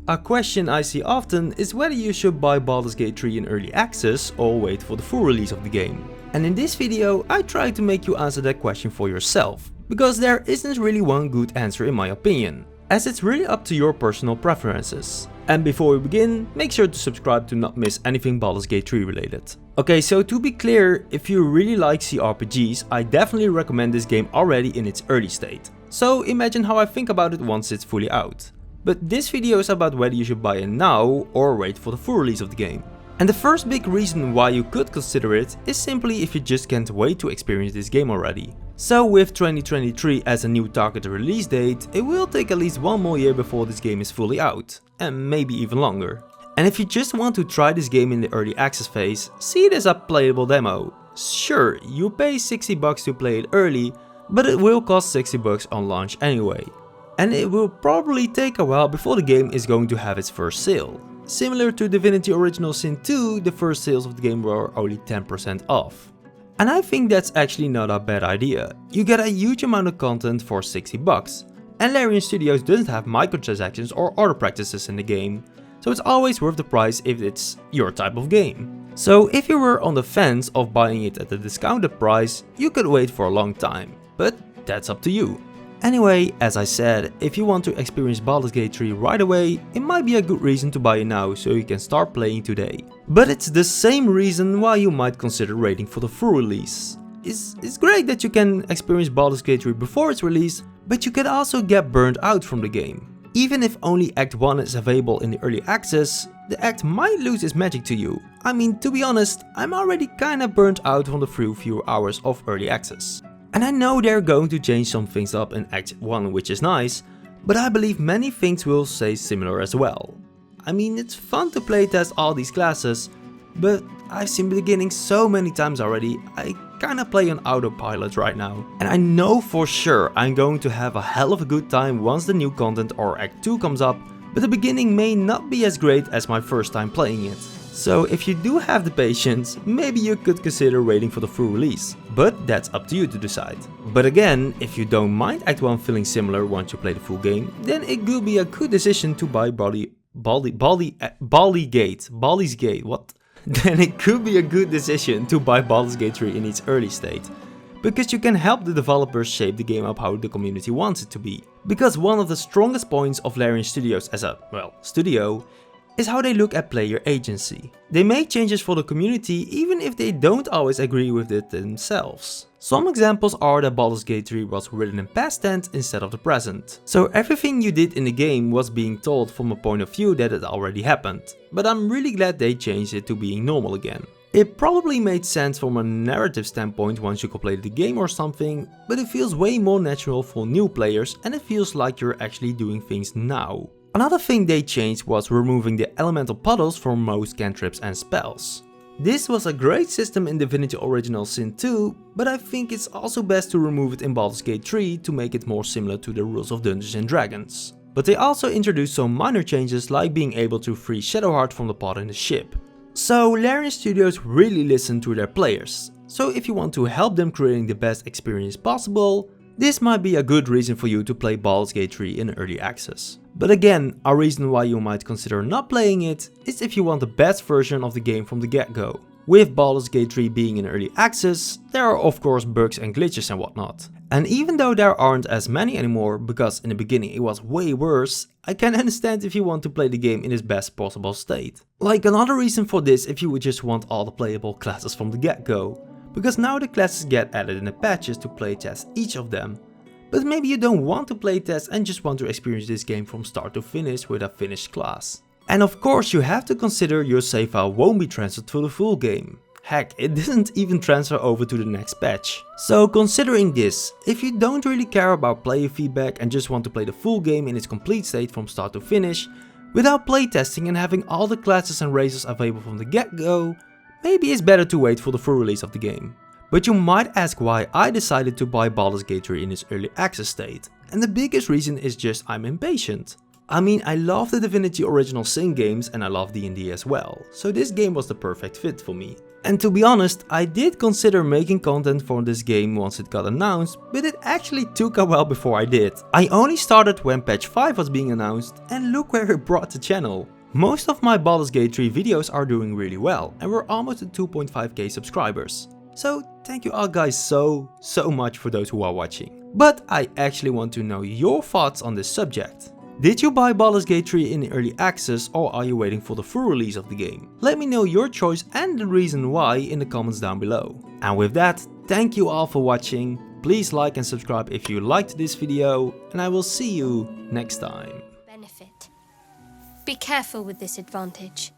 A question I see often is whether you should buy Baldur's Gate 3 in early access or wait for the full release of the game. And in this video I try to make you answer that question for yourself, because there isn't really one good answer in my opinion, as it's really up to your personal preferences. And before we begin, make sure to subscribe to not miss anything Baldur's Gate 3 related. Okay, so to be clear, if you really like CRPGs, I definitely recommend this game already in its early state. So imagine how I think about it once it's fully out. But this video is about whether you should buy it now or wait for the full release of the game. And the first big reason why you could consider it is simply if you just can't wait to experience this game already. So with 2023 as a new targeted release date, it will take at least one more year before this game is fully out, and maybe even longer. And if you just want to try this game in the early access phase, see it as a playable demo. Sure, you pay $60 to play it early, but it will cost $60 on launch anyway. And it will probably take a while before the game is going to have its first sale. Similar to Divinity Original Sin 2, the first sales of the game were only 10% off. And I think that's actually not a bad idea. You get a huge amount of content for $60. And Larian Studios doesn't have microtransactions or other practices in the game, so it's always worth the price if it's your type of game. So if you were on the fence of buying it at a discounted price, you could wait for a long time, but that's up to you. Anyway, as I said, if you want to experience Baldur's Gate 3 right away, it might be a good reason to buy it now so you can start playing today. But it's the same reason why you might consider waiting for the full release. It's great that you can experience Baldur's Gate 3 before its release, but you can also get burned out from the game. Even if only Act 1 is available in the early access, the act might lose its magic to you. I mean, to be honest, I'm already kinda burnt out from the few hours of early access. And I know they're going to change some things up in Act 1, which is nice, but I believe many things will stay similar as well. I mean, it's fun to playtest all these classes, but I've seen the beginning so many times already, I kinda play on autopilot right now. And I know for sure I'm going to have a hell of a good time once the new content or Act 2 comes up, but the beginning may not be as great as my first time playing it. So if you do have the patience, maybe you could consider waiting for the full release, but that's up to you to decide. But again, if you don't mind Act 1 feeling similar once you play the full game, then it could be a good decision to buy Baldur Then it could be a good decision to buy Baldur's Gate 3 in its early state, because you can help the developers shape the game up how the community wants it to be. Because one of the strongest points of Larian Studios as a, studio, is how they look at player agency. They make changes for the community even if they don't always agree with it themselves. Some examples are that Baldur's Gate 3 was written in past tense instead of the present. So everything you did in the game was being told from a point of view that it already happened. But I'm really glad they changed it to being normal again. It probably made sense from a narrative standpoint once you completed the game or something, but it feels way more natural for new players and it feels like you're actually doing things now. Another thing they changed was removing the elemental puddles from most cantrips and spells. This was a great system in Divinity Original Sin 2, but I think it's also best to remove it in Baldur's Gate 3 to make it more similar to the rules of Dungeons and Dragons. But they also introduced some minor changes like being able to free Shadowheart from the pod in the ship. So Larian Studios really listen to their players, so if you want to help them creating the best experience possible, this might be a good reason for you to play Baldur's Gate 3 in early access. But again, a reason why you might consider not playing it is if you want the best version of the game from the get-go. With Baldur's Gate 3 being in early access, there are of course bugs and glitches and whatnot. And even though there aren't as many anymore, because in the beginning it was way worse, I can understand if you want to play the game in its best possible state. Like another reason for this if you would just want all the playable classes from the get-go. Because now the classes get added in the patches to playtest each of them. But maybe you don't want to playtest and just want to experience this game from start to finish with a finished class. And of course you have to consider your save file won't be transferred to the full game. Heck, it didn't even transfer over to the next patch. So considering this, if you don't really care about player feedback and just want to play the full game in its complete state from start to finish, without playtesting and having all the classes and races available from the get-go, maybe it's better to wait for the full release of the game. But you might ask why I decided to buy Baldur's Gate 3 in its early access state, and the biggest reason is just I'm impatient. I mean, I love the Divinity Original Sin games and I love D&D as well, so this game was the perfect fit for me. And to be honest, I did consider making content for this game once it got announced, but it actually took a while before I did. I only started when patch 5 was being announced, and look where it brought the channel. Most of my Baldur's Gate 3 videos are doing really well, and we're almost at 2.5k subscribers. So thank you all guys so much for those who are watching. But I actually want to know your thoughts on this subject. Did you buy Baldur's Gate 3 in early access or are you waiting for the full release of the game? Let me know your choice and the reason why in the comments down below. And with that, thank you all for watching. Please like and subscribe if you liked this video, and I will see you next time. Benefit. Be careful with this advantage.